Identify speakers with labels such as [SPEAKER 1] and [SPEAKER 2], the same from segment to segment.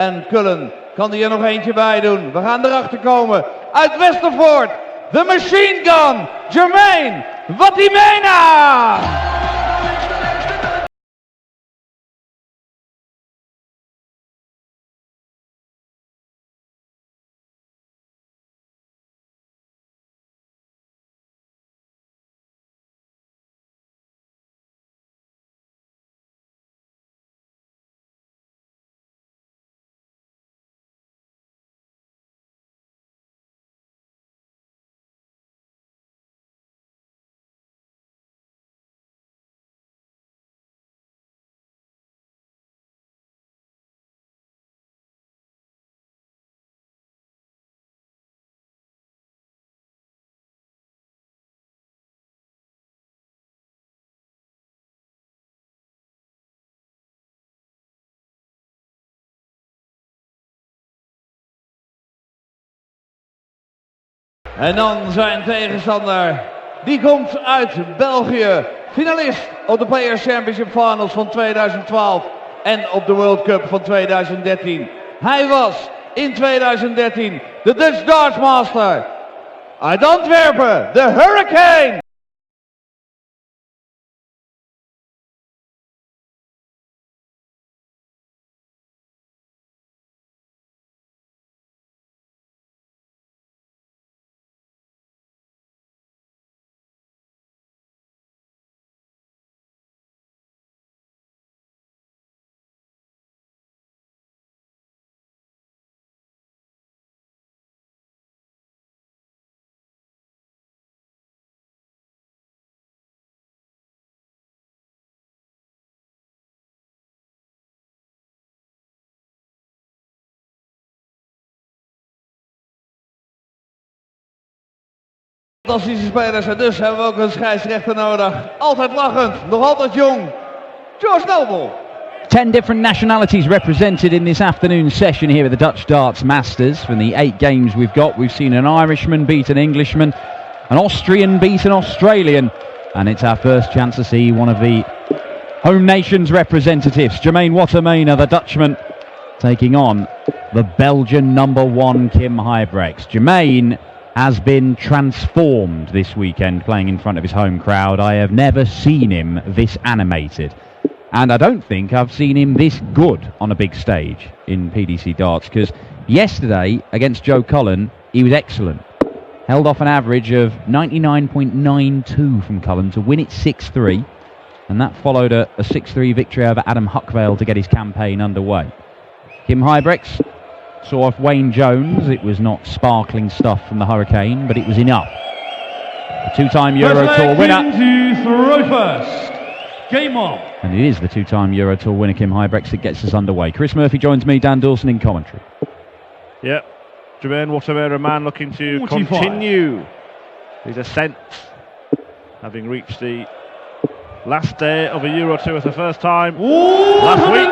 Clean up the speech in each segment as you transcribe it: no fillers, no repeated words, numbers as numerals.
[SPEAKER 1] En Cullen kan er nog eentje bij doen. We gaan erachter komen. Uit Westervoort, de machine gun, Jermaine, wattimena! En dan zijn tegenstander, die komt uit België, finalist op de Players Championship Finals van 2012 en op de World Cup van 2013. Hij was in 2013 de Dutch Darts Master uit Antwerpen, de Hurricane. Fantastische spelers en dus hebben we ook een scheidsrechter nodig. Altijd lachend, nog altijd jong. George Noble.
[SPEAKER 2] 10 different nationalities represented in this afternoon session here at the Dutch Darts Masters. From the 8 games we've seen an Irishman beat an Englishman, an Austrian beat an Australian, and it's our first chance to see one of the home nation's representatives, Jermaine Wattimena, the Dutchman, taking on the Belgian #1 Kim Huybrechts. Jermaine has been transformed this weekend playing in front of his home crowd. I have never seen him this animated, and I don't think I've seen him this good on a big stage in PDC darts, because yesterday against Joe Cullen he was excellent. Held off an average of 99.92 from Cullen to win it 6-3, and that followed a 6-3 victory over Adam Huckvale to get his campaign underway. Kim Huybrechts saw off Wayne Jones. It was not sparkling stuff from the Hurricane, but it was enough. A 2-time Euro Tour winner.
[SPEAKER 3] Throw first. Game on.
[SPEAKER 2] And it is the 2-time Euro Tour winner, Kim Huybrechts, that gets us underway. Chris Murphy joins me, Dan Dawson in commentary.
[SPEAKER 4] Yep, Jermaine Wattimena, a man looking to 45. Continue his ascent, having reached the last day of a Euro Tour for the first time last week.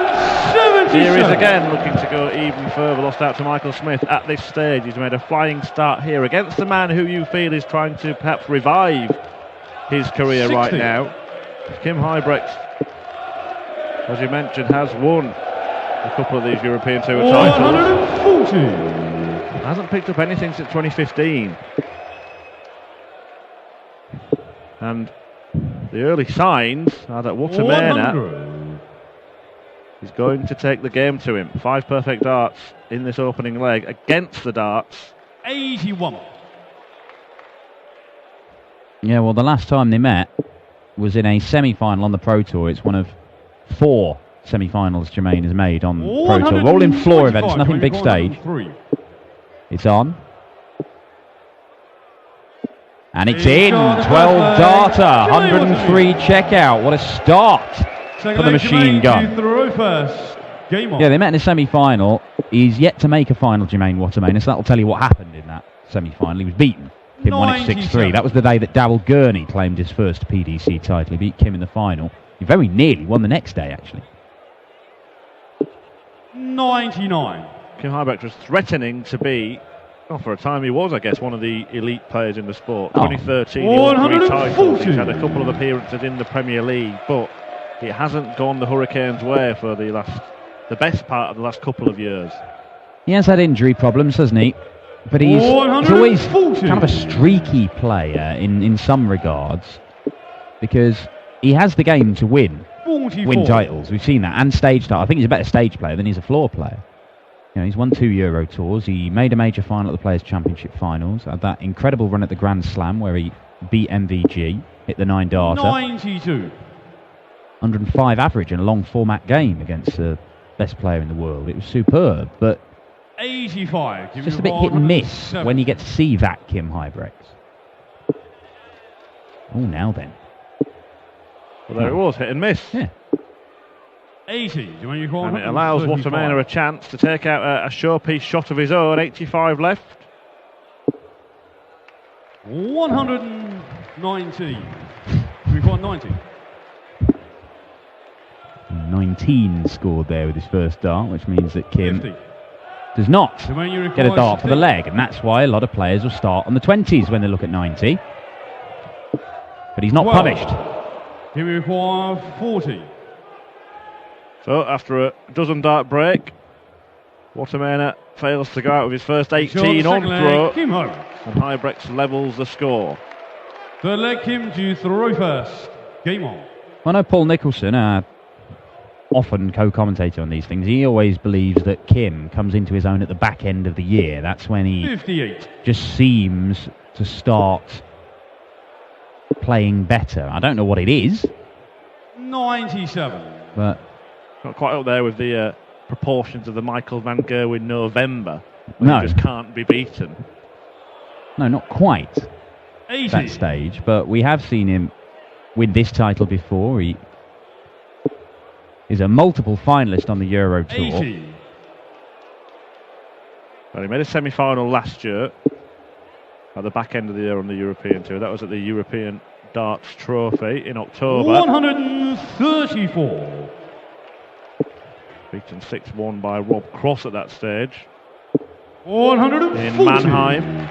[SPEAKER 4] Here he is again, looking to go even further. Lost out to Michael Smith at this stage. He's made a flying start here against the man who you feel is trying to perhaps revive his career 60. Right now. Kim Huybrechts, as you mentioned, has won a couple of these European Tour titles. Hasn't picked up anything since 2015. And the early signs are that Wattimena is going to take the game to him. 5 perfect darts in this opening leg against the darts.
[SPEAKER 3] 81.
[SPEAKER 2] Yeah, well, the last time they met was in a semi-final on the Pro Tour. It's one of 4 semi-finals Jermaine has made on Pro Tour. Rolling floor events, nothing big stage. It's on. And it's in. 12 darter, 103 checkout. What a start for the machine gun. Yeah, they met in a semi-final. He's yet to make a final, Jermaine Wattimena, so that'll tell you what happened in that semi-final. He was beaten. Kim won it 6-3. That was the day that Darryl Gurney claimed his first PDC title. He beat Kim in the final. He very nearly won the next day, actually.
[SPEAKER 3] 99.
[SPEAKER 4] Kim Huybrechts was threatening to be, well, for a time he was, I guess, one of the elite players in the sport. 2013, he won 3 titles. He's had a couple of appearances in the Premier League, but it hasn't gone the Hurricanes' way for the last the best part of the last couple of years.
[SPEAKER 2] He has had injury problems, hasn't he? But he's always kind of a streaky player in some regards, because he has the game to win titles. We've seen that, and stage titles. I think he's a better stage player than he's a floor player. You know, he's won 2 Euro Tours. He made a major final at the Players' Championship finals. Had that incredible run at the Grand Slam where he beat MVG, hit the 9-darter.
[SPEAKER 3] 92.
[SPEAKER 2] 105 average in a long format game against the best player in the world. It was superb, but
[SPEAKER 3] 85.
[SPEAKER 2] it's just a bit hit and miss when you get to see that Kim Huybrechts. Oh, now then.
[SPEAKER 4] Well, there it was, hit and miss.
[SPEAKER 2] Yeah.
[SPEAKER 3] 80.
[SPEAKER 4] And it allows wattimena a chance to take out a showpiece shot of his own. 85 left.
[SPEAKER 3] 119. We've got 90.
[SPEAKER 2] 19 scored there with his first dart, which means that Kim
[SPEAKER 3] 50.
[SPEAKER 2] does not
[SPEAKER 3] Jermaine
[SPEAKER 2] get a dart
[SPEAKER 3] requires
[SPEAKER 2] for the leg, and that's why a lot of players will start on the 20s when they look at 90. But he's not punished.
[SPEAKER 3] Here we require 40.
[SPEAKER 4] So after a dozen dart break, wattimena fails to go out with his first 18 on throw,
[SPEAKER 3] Kim home.
[SPEAKER 4] and Huybrechts levels the score.
[SPEAKER 3] Third leg, Kim to throw first. Game on.
[SPEAKER 2] I know Paul Nicholson, often co-commentator on these things, he always believes that Kim comes into his own at the back end of the year. That's when he
[SPEAKER 3] 58.
[SPEAKER 2] just seems to start playing better. I don't know what it is,
[SPEAKER 3] 97.
[SPEAKER 2] but
[SPEAKER 4] Not quite up there with the proportions of the Michael van Gerwen November.
[SPEAKER 2] No.
[SPEAKER 4] He just can't be beaten.
[SPEAKER 2] no, not quite
[SPEAKER 3] 80.
[SPEAKER 2] that stage. But we have seen him win this title before. He is a multiple finalist on the Euro Tour.
[SPEAKER 3] 80.
[SPEAKER 4] Well, he made a semi-final last year at the back end of the year on the European Tour. That was at the European Darts Trophy in October.
[SPEAKER 3] 134.
[SPEAKER 4] Beaten 6-1 by Rob Cross at that stage
[SPEAKER 3] 140.
[SPEAKER 4] in Mannheim.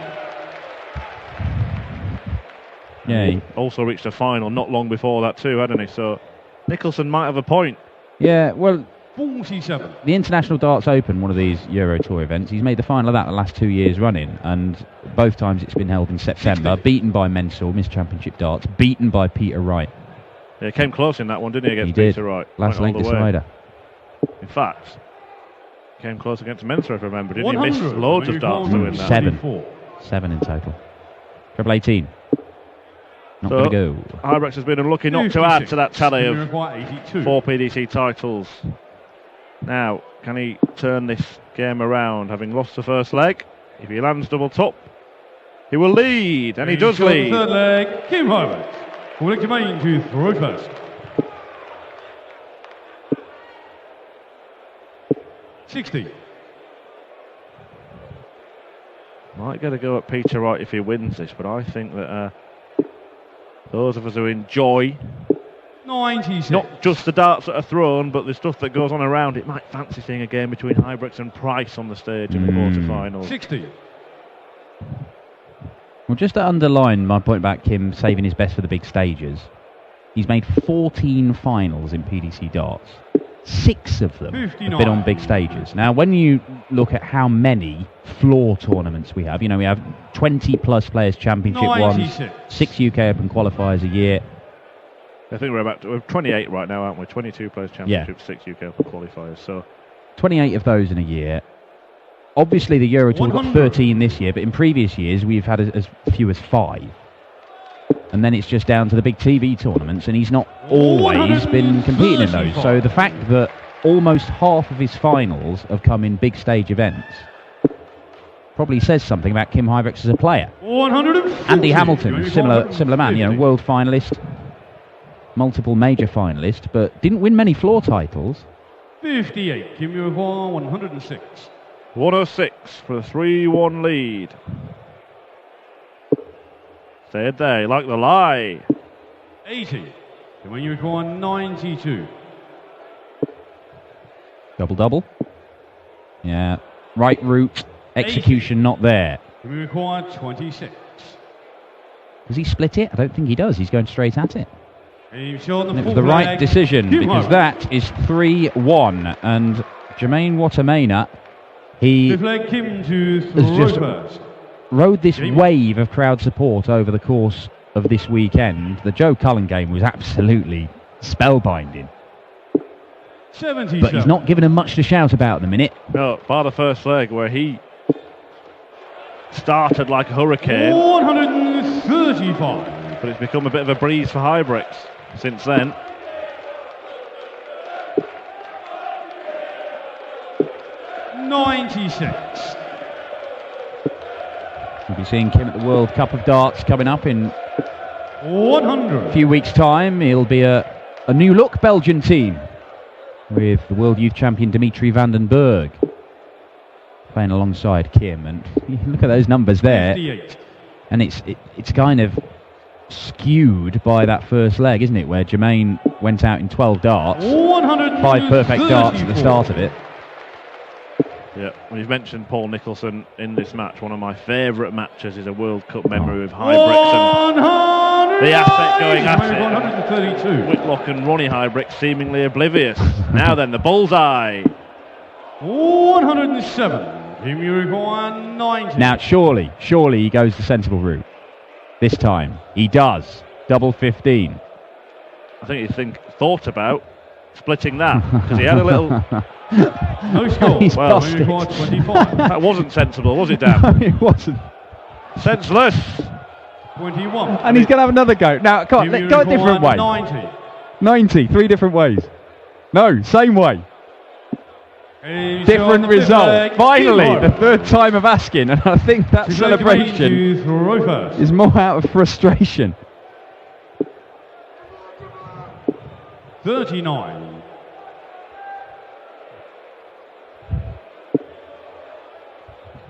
[SPEAKER 2] Yeah,
[SPEAKER 4] He also reached a final not long before that too, hadn't he? So Nicholson might have a point.
[SPEAKER 2] yeah. Well,
[SPEAKER 3] 47.
[SPEAKER 2] the International Darts Open, one of these Euro Tour events, he's made the final of that the last 2 years running, and both times it's been held in September.
[SPEAKER 3] 60.
[SPEAKER 2] Beaten by Mensel, missed Championship Darts. Beaten by Peter Wright.
[SPEAKER 4] Yeah, he came close in that one, didn't he, against
[SPEAKER 2] He did.
[SPEAKER 4] Peter Wright?
[SPEAKER 2] Last
[SPEAKER 4] Went
[SPEAKER 2] link
[SPEAKER 4] all the way.
[SPEAKER 2] decider.
[SPEAKER 4] In fact, came close against Mensa, if I remember, didn't he?
[SPEAKER 3] 100.
[SPEAKER 4] Missed loads of darts to win that.
[SPEAKER 2] 7 in total. Treble 18. Not
[SPEAKER 4] So,
[SPEAKER 2] going to go.
[SPEAKER 4] Huybrechts has been unlucky not to add to that tally
[SPEAKER 3] We
[SPEAKER 4] of
[SPEAKER 3] require 82.
[SPEAKER 4] 4 PDC titles. Now, can he turn this game around, having lost the first leg? If he lands double top, he will lead, and he does
[SPEAKER 3] Shot
[SPEAKER 4] lead.
[SPEAKER 3] Third leg, Kim Huybrechts. Will it Jermaine to throw first. 60.
[SPEAKER 4] Might get a go at Peter Wright if he wins this, but I think that those of us who enjoy
[SPEAKER 3] 96.
[SPEAKER 4] not just the darts that are thrown, but the stuff that goes on around it, might fancy seeing a game between Huybrechts and Price on the stage in the quarterfinals.
[SPEAKER 3] 60.
[SPEAKER 2] Well, just to underline my point about Kim saving his best for the big stages, he's made 14 finals in PDC darts. 6 of them have
[SPEAKER 3] 59.
[SPEAKER 2] been on big stages. Now, when you look at how many floor tournaments we have, we have 20 plus Players Championship
[SPEAKER 3] 96.
[SPEAKER 2] ones, 6 UK Open qualifiers a year.
[SPEAKER 4] I think we're 28 right now, aren't we? 22 Players Championship, 6 UK Open qualifiers. So
[SPEAKER 2] 28 of those in a year. Obviously, the Euro Tour got
[SPEAKER 3] 100.
[SPEAKER 2] 13 this year, but in previous years, we've had as few as 5. And then it's just down to the big TV tournaments, and he's not always been competing in those. So the fact that almost half of his finals have come in big stage events probably says something about Kim Huybrechts as a player.
[SPEAKER 3] 140.
[SPEAKER 2] Andy Hamilton, similar man,
[SPEAKER 3] 50.
[SPEAKER 2] world finalist, multiple major finalist, but didn't win many floor titles.
[SPEAKER 3] 58. Kim Huybrechts 106.
[SPEAKER 4] 106 for a 3-1 lead. Stayed there, like the lie.
[SPEAKER 3] 80. When you require 92.
[SPEAKER 2] Double. Yeah. Right route, execution not there.
[SPEAKER 3] We require 26.
[SPEAKER 2] Does he split it? I don't think he does. He's going straight at it.
[SPEAKER 3] And you've shown
[SPEAKER 2] And
[SPEAKER 3] the
[SPEAKER 2] it was
[SPEAKER 3] full
[SPEAKER 2] the right
[SPEAKER 3] flag.
[SPEAKER 2] decision,
[SPEAKER 3] Kim
[SPEAKER 2] because
[SPEAKER 3] Huybrechts.
[SPEAKER 2] that is 3-1. And Jermaine Wattimena, he
[SPEAKER 3] Deflect him to
[SPEAKER 2] has
[SPEAKER 3] throw
[SPEAKER 2] just
[SPEAKER 3] first.
[SPEAKER 2] rode this wave of crowd support over the course of this weekend. The Joe Cullen game was absolutely spellbinding.
[SPEAKER 3] 77.
[SPEAKER 2] But he's not given him much to shout about at the minute.
[SPEAKER 4] No, bar the first leg where he started like a hurricane.
[SPEAKER 3] 135.
[SPEAKER 4] But it's become a bit of a breeze for Huybrechts since then.
[SPEAKER 3] $96.
[SPEAKER 2] We'll be seeing Kim at the World Cup of Darts coming up in
[SPEAKER 3] 100.
[SPEAKER 2] a few weeks' time. He'll be a new look Belgian team with the World Youth Champion Dimitri van den Berg playing alongside Kim. And look at those numbers there.
[SPEAKER 3] 58.
[SPEAKER 2] And it's kind of skewed by that first leg, isn't it? Where Jermaine went out in 12 darts. 5 perfect darts at the start of it.
[SPEAKER 4] Yeah, well, you've mentioned Paul Nicholson in this match. One of my favourite matches is a World Cup memory with Huybrechts and the aspect going at it.
[SPEAKER 3] 132.
[SPEAKER 4] Whitlock and Ronnie Huybrechts seemingly oblivious. Now then, the bullseye.
[SPEAKER 3] 107. Team Uruguay 90.
[SPEAKER 2] Now, surely he goes the sensible route. This time, he does. Double 15.
[SPEAKER 4] I think he thought about splitting that because he had a little.
[SPEAKER 3] No score.
[SPEAKER 2] He's
[SPEAKER 4] Well,
[SPEAKER 2] busted.
[SPEAKER 3] 25.
[SPEAKER 4] That wasn't sensible, was it, Dan?
[SPEAKER 2] No, it wasn't.
[SPEAKER 4] Senseless.
[SPEAKER 3] 21.
[SPEAKER 2] And he's going to have another go. Now, come on, go a different way.
[SPEAKER 3] 90.
[SPEAKER 2] 90, 3 different ways. No, same way. Different result. Finally, the third time of asking, and I think that celebration is more out of frustration.
[SPEAKER 3] 39.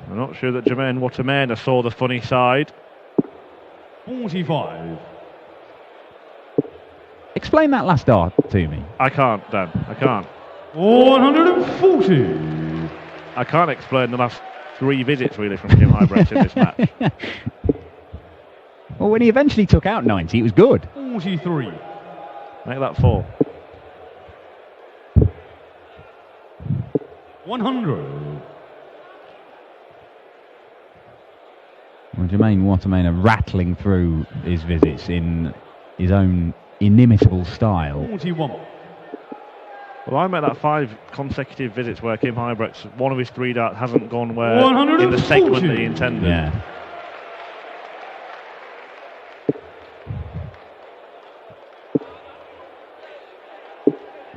[SPEAKER 4] I'm not sure that Jermaine Wattimena saw the funny side.
[SPEAKER 3] 45.
[SPEAKER 2] Explain that last dart to me.
[SPEAKER 4] I can't, Dan. I can't.
[SPEAKER 3] 140.
[SPEAKER 4] I can't explain the last 3 visits really from Kim Huybrechts in this match.
[SPEAKER 2] Well, when he eventually took out 90, it was good.
[SPEAKER 3] 43.
[SPEAKER 4] Make that 4.
[SPEAKER 3] 100.
[SPEAKER 2] Well, Jermaine Wattimena rattling through his visits in his own inimitable style.
[SPEAKER 3] 41.
[SPEAKER 4] Well, I met that 5 consecutive visits where Kim Huybrechts, one of his 3 darts hasn't gone where in the segment that he intended.
[SPEAKER 2] Yeah.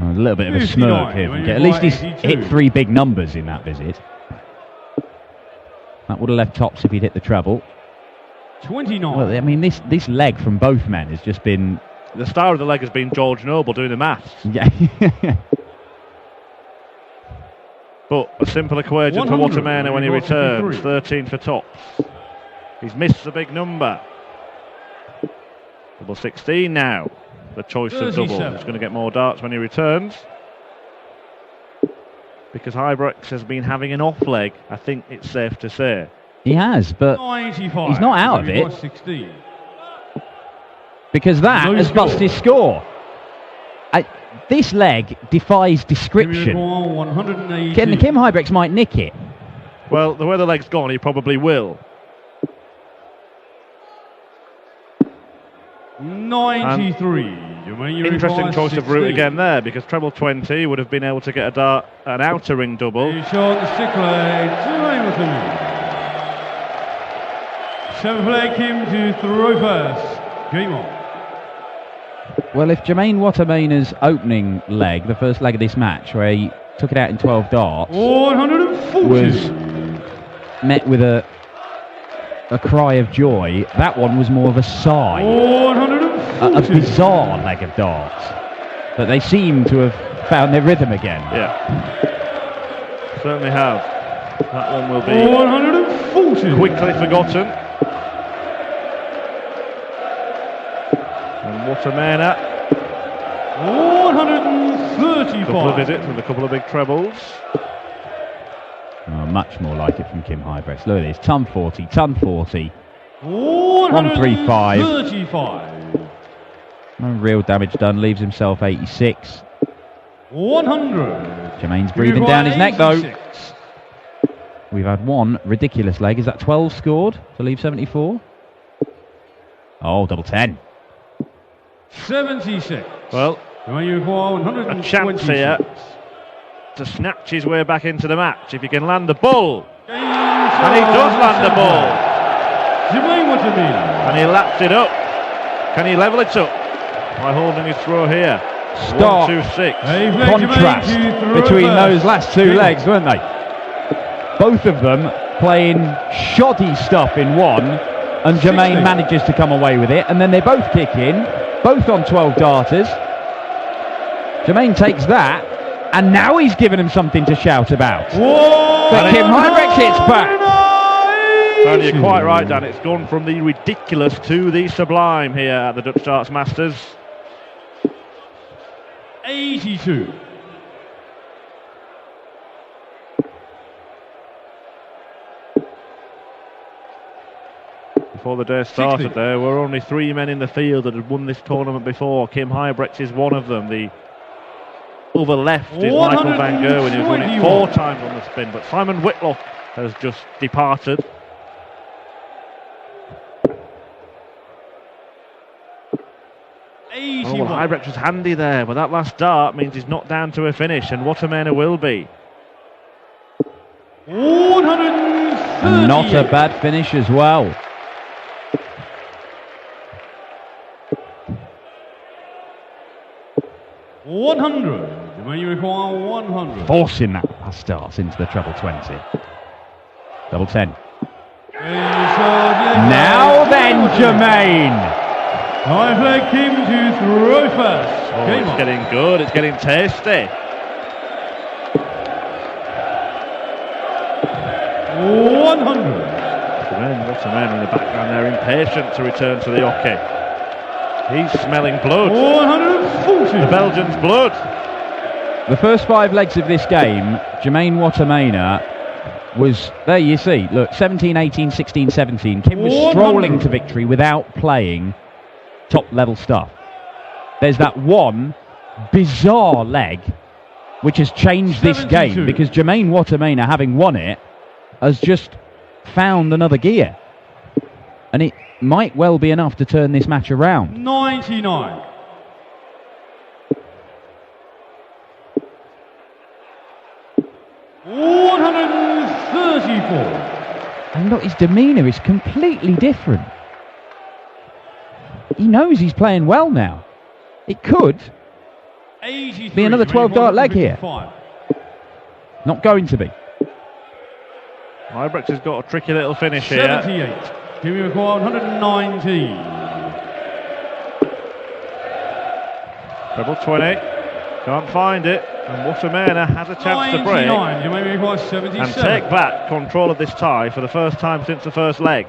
[SPEAKER 2] Well, a little bit of a smirk here. At least he's hit 3 big numbers in that visit. That would have left tops if he'd hit the treble.
[SPEAKER 3] 29.
[SPEAKER 2] Well, I mean, this leg from both men has just been...
[SPEAKER 4] The star of the leg has been George Noble doing the maths.
[SPEAKER 2] Yeah.
[SPEAKER 4] But a simple equation for Wattimena when he returns. 13 for tops. He's missed the big number. Double 16 now. The choice of double. He's going to get more darts when he returns. Because Huybrechts has been having an off leg, I think it's safe to say.
[SPEAKER 2] He has, but
[SPEAKER 3] 95.
[SPEAKER 2] he's not out of it.
[SPEAKER 3] 16.
[SPEAKER 2] Because that has bust his score. This leg defies description. Kim Huybrechts might nick it.
[SPEAKER 4] Well, the way the leg's gone, he probably will.
[SPEAKER 3] 93.
[SPEAKER 4] Interesting choice of route again there, because treble 20 would have been able to get a dart, an outer ring double.
[SPEAKER 3] He shot the stick leg to Hamilton. 7 flag him to throw first. Game on.
[SPEAKER 2] Well, if Jermaine Wattimena's opening leg, the first leg of this match, where he took it out in 12 darts,
[SPEAKER 3] 140.
[SPEAKER 2] was met with a cry of joy, that one was more of a sigh.
[SPEAKER 3] 140.
[SPEAKER 2] A bizarre leg of darts. But they seem to have found their rhythm again.
[SPEAKER 4] Yeah. Certainly have. That one will be
[SPEAKER 3] 140.
[SPEAKER 4] quickly forgotten. And Wattimena,
[SPEAKER 3] 135.
[SPEAKER 4] couple of visits with a couple of big trebles.
[SPEAKER 2] Oh, much more like it from Kim Huybrechts. Look at this, ton 40, ton 40.
[SPEAKER 3] 135.
[SPEAKER 2] 135. No real damage done, leaves himself 86.
[SPEAKER 3] 100.
[SPEAKER 2] Jermaine's breathing down his neck though. We've had one ridiculous leg. Is that 12 scored to leave 74? Oh, double 10.
[SPEAKER 3] 76.
[SPEAKER 4] Well, a chance here to snatch his way back into the match if he can land the ball. And he does land the ball.
[SPEAKER 3] Jermaine, wattimena.
[SPEAKER 4] And he laps it up. Can he level it up by holding his throw here?
[SPEAKER 2] Stark
[SPEAKER 4] 1, 2, 6.
[SPEAKER 2] contrast between those last two legs, weren't they? Both of them playing shoddy stuff in one, and Jermaine manages to come away with it, and then they both kick in, both on 12 darters. Jermaine takes that, and now he's given him something to shout about. But Kim Huybrechts hits back.
[SPEAKER 4] And you're quite right, Dan. It's gone from the ridiculous to the sublime here at the Dutch Darts Masters.
[SPEAKER 3] 82.
[SPEAKER 4] Before the day started, there were only 3 men in the field that had won this tournament before. Kim Huybrechts is one of them. The other left is Michael van Gerwen, who's won it 4 times on the spin. But Simon Whitlock has just departed. Oh, well, Huybrechts was handy there, but that last dart means he's not down to a finish, and wattimena will be.
[SPEAKER 3] 138.
[SPEAKER 2] Not a bad finish as well.
[SPEAKER 3] When you require 100.
[SPEAKER 2] Forcing that last dart into the treble 20. Double 10. Now then, Jermaine.
[SPEAKER 3] I flag Kim to throw first.
[SPEAKER 4] Oh, it's getting good, it's getting tasty.
[SPEAKER 3] 100.
[SPEAKER 4] Wattimena in the background there, impatient to return to the hockey. He's smelling blood.
[SPEAKER 3] 140.
[SPEAKER 4] The Belgian's blood.
[SPEAKER 2] The first 5 legs of this game, Jermaine wattimena was, there you see, look, 17, 18, 16, 17. Kim was strolling to victory without playing top level stuff. There's that one bizarre leg which has changed this game, because Jermaine wattimena, having won it, has just found another gear, and it might well be enough to turn this match around.
[SPEAKER 3] 99.
[SPEAKER 2] And look, his demeanour is completely different. He knows he's playing well now. It could be another 12 dart leg here. Not going to be.
[SPEAKER 4] Huybrechts has got a tricky little finish
[SPEAKER 3] 78.
[SPEAKER 4] here.
[SPEAKER 3] Here we require 119.
[SPEAKER 4] Treble 20. Can't find it. And wattimena has a chance to break.
[SPEAKER 3] You may require 77.
[SPEAKER 4] And take back control of this tie for the first time since the first leg.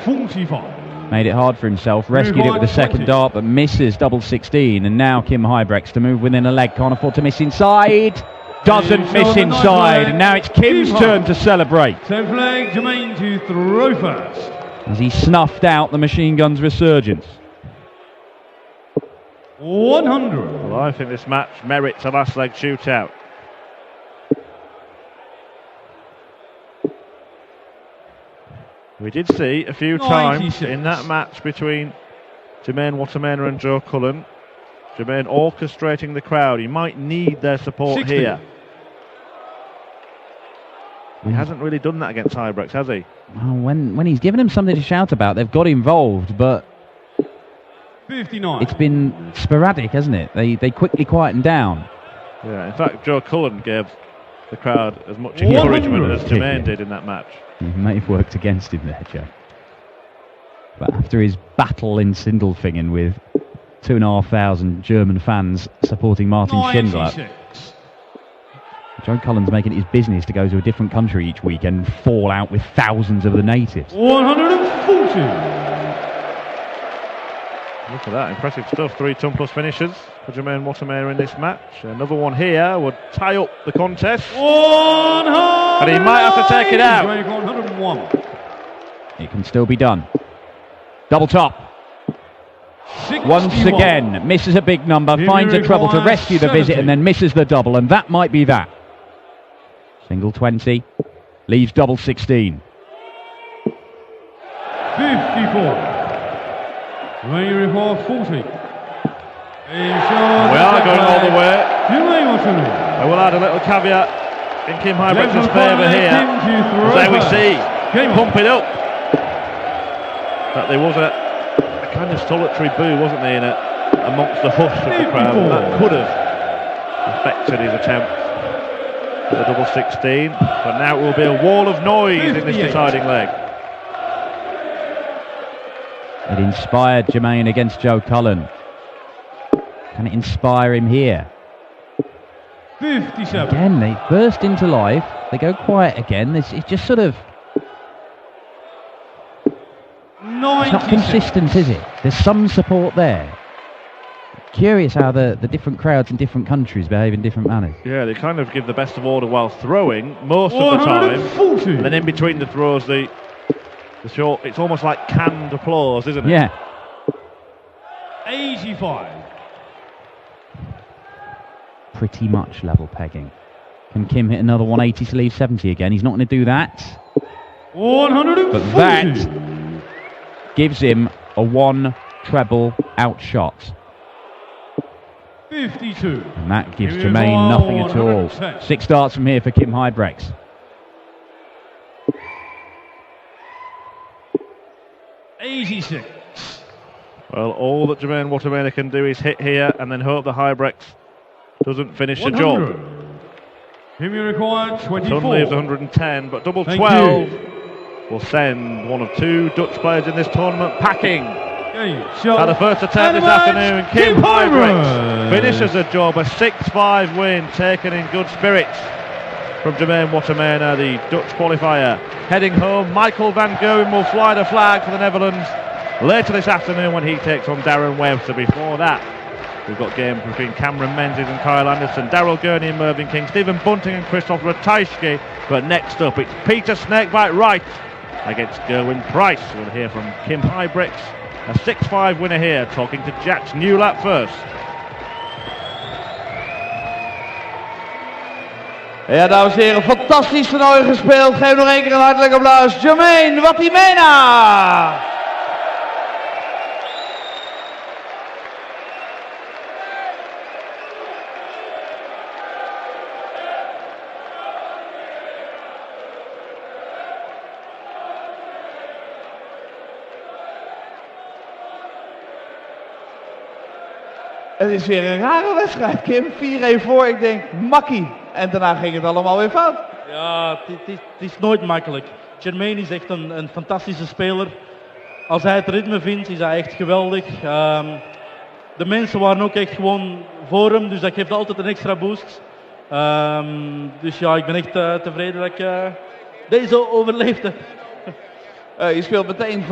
[SPEAKER 3] 45.
[SPEAKER 2] Made it hard for himself, rescued it with the second dart, but misses double 16, and now Kim Huybrechts to move within a leg, can't afford to miss inside, doesn't miss inside, and now it's Kim's turn to celebrate.
[SPEAKER 3] 10th leg, Jermaine to throw first.
[SPEAKER 2] As he snuffed out the machine gun's resurgence.
[SPEAKER 3] 100.
[SPEAKER 4] Well, I think this match merits a last leg shootout. We did see a few times in that match between Jermaine wattimena and Joe Cullen, Jermaine orchestrating the crowd. He might need their support
[SPEAKER 3] 60.
[SPEAKER 4] here. He hasn't really done that against Huybrechts, has he?
[SPEAKER 2] Well, when he's given him something to shout about, they've got involved, but
[SPEAKER 3] 59.
[SPEAKER 2] it's been sporadic, hasn't it? They quickly quieten down.
[SPEAKER 4] Yeah, in fact, Joe Cullen gave the crowd as much encouragement as Jermaine did in that match.
[SPEAKER 2] He may have worked against him there, Joe. But after his battle in Sindelfingen with 2,500 German fans supporting Martin Schindler, Joe Cullen's making it his business to go to a different country each week and fall out with thousands of the natives.
[SPEAKER 3] 140.
[SPEAKER 4] Look at that, impressive stuff. 3 ton plus finishes for Jermaine wattimena in this match. Another one here would tie up the contest.
[SPEAKER 3] 100.
[SPEAKER 4] And he might have to take it out.
[SPEAKER 3] 101.
[SPEAKER 2] It can still be done. Double top. Once again, misses a big number, finds a treble to rescue the visit, and then misses the double, and that might be that. Single 20, leaves double 16.
[SPEAKER 3] 54. When you report 40.
[SPEAKER 4] We are going all the way. I will add a little caveat in Kim Huybrechts' favour here. There we see, pump it up. But there was a kind of solitary boo, wasn't there, amongst the hush of the crowd. And that could have affected his attempt at the double 16. But now it will be a wall of noise in this deciding leg.
[SPEAKER 2] It inspired Jermaine against Joe Cullen. Can it inspire him here?
[SPEAKER 3] 57.
[SPEAKER 2] Again, they burst into life. They go quiet again. It's just sort of... It's not consistent, is it? There's some support there. Curious how the different crowds in different countries behave in different manners.
[SPEAKER 4] Yeah, they kind of give the best of order while throwing most of the time. And then in between the throws, the short, it's almost like canned applause, isn't it?
[SPEAKER 2] Yeah.
[SPEAKER 3] 85.
[SPEAKER 2] Pretty much level pegging. Can Kim hit another 180 to leave 70 again? He's not going to do that.
[SPEAKER 3] 140.
[SPEAKER 2] But that gives him a one treble outshot.
[SPEAKER 3] 52.
[SPEAKER 2] And that gives Jermaine nothing at all. 6 darts from here for Kim Huybrechts.
[SPEAKER 3] $86.
[SPEAKER 4] Well, all that Jermaine Wattimena can do is hit here and then hope the Huybrechts doesn't finish the job.
[SPEAKER 3] Him you require 24.
[SPEAKER 4] Sun leaves 110, but double 12 will send one of 2 Dutch players in this tournament packing. At the first attempt this afternoon, Kim Huybrechts finishes the job, a 6-5 win taken in good spirits from Jermaine Wattimena, the Dutch qualifier. Heading home, Michael van Gerwen will fly the flag for the Netherlands later this afternoon when he takes on Darren Webster. Before that, we've got games between Cameron Menzies and Kyle Anderson, Daryl Gurney and Mervyn King, Stephen Bunting and Christoph Ratajski. But next up, it's Peter Snakebite Wright against Gerwin Price. We'll hear from Kim Huybrechts, a 6-5 winner here, talking to Jax Newlap first.
[SPEAKER 1] Ja, dames en heren, fantastisch toernooi gespeeld. Geef nog één keer een hartelijk applaus. Jermaine wattimena! Het is weer een rare wedstrijd, Kim. 4-1 voor, ik denk makkie. En daarna ging het allemaal weer fout.
[SPEAKER 5] Ja, het is nooit makkelijk. Jermaine is echt een fantastische speler. Als hij het ritme vindt, is hij echt geweldig. De mensen waren ook echt gewoon voor hem, dus dat geeft altijd een extra boost. Dus ja, ik ben echt tevreden dat ik deze overleefde.
[SPEAKER 1] Je speelt meteen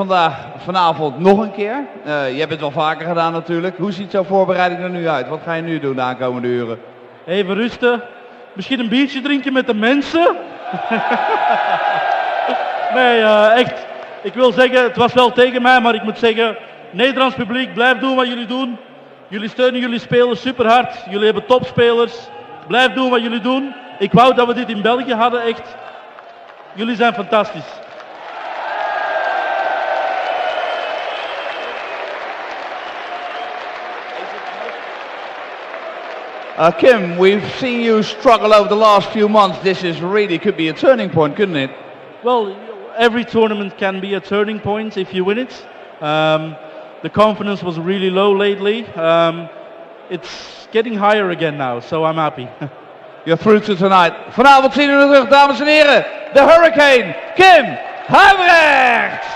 [SPEAKER 1] vanavond nog een keer. Je hebt het wel vaker gedaan natuurlijk. Hoe ziet zo'n voorbereiding er nu uit? Wat ga je nu doen de aankomende uren?
[SPEAKER 5] Even rusten. Misschien een biertje drinken met de mensen. Nee, echt. Ik wil zeggen, het was wel tegen mij, maar ik moet zeggen, Nederlands publiek, blijf doen wat jullie doen. Jullie steunen jullie spelers super hard. Jullie hebben topspelers. Blijf doen wat jullie doen. Ik wou dat we dit in België hadden, echt. Jullie zijn fantastisch.
[SPEAKER 1] Kim, we've seen you struggle over the last few months. This is really could be a turning point, couldn't it?
[SPEAKER 5] Well, every tournament can be a turning point if you win it. The confidence was really low lately. It's getting higher again now, so I'm happy.
[SPEAKER 1] You're through to tonight. Vanavond zien we terug, dames en heren. De Hurricane, Kim Huybrechts.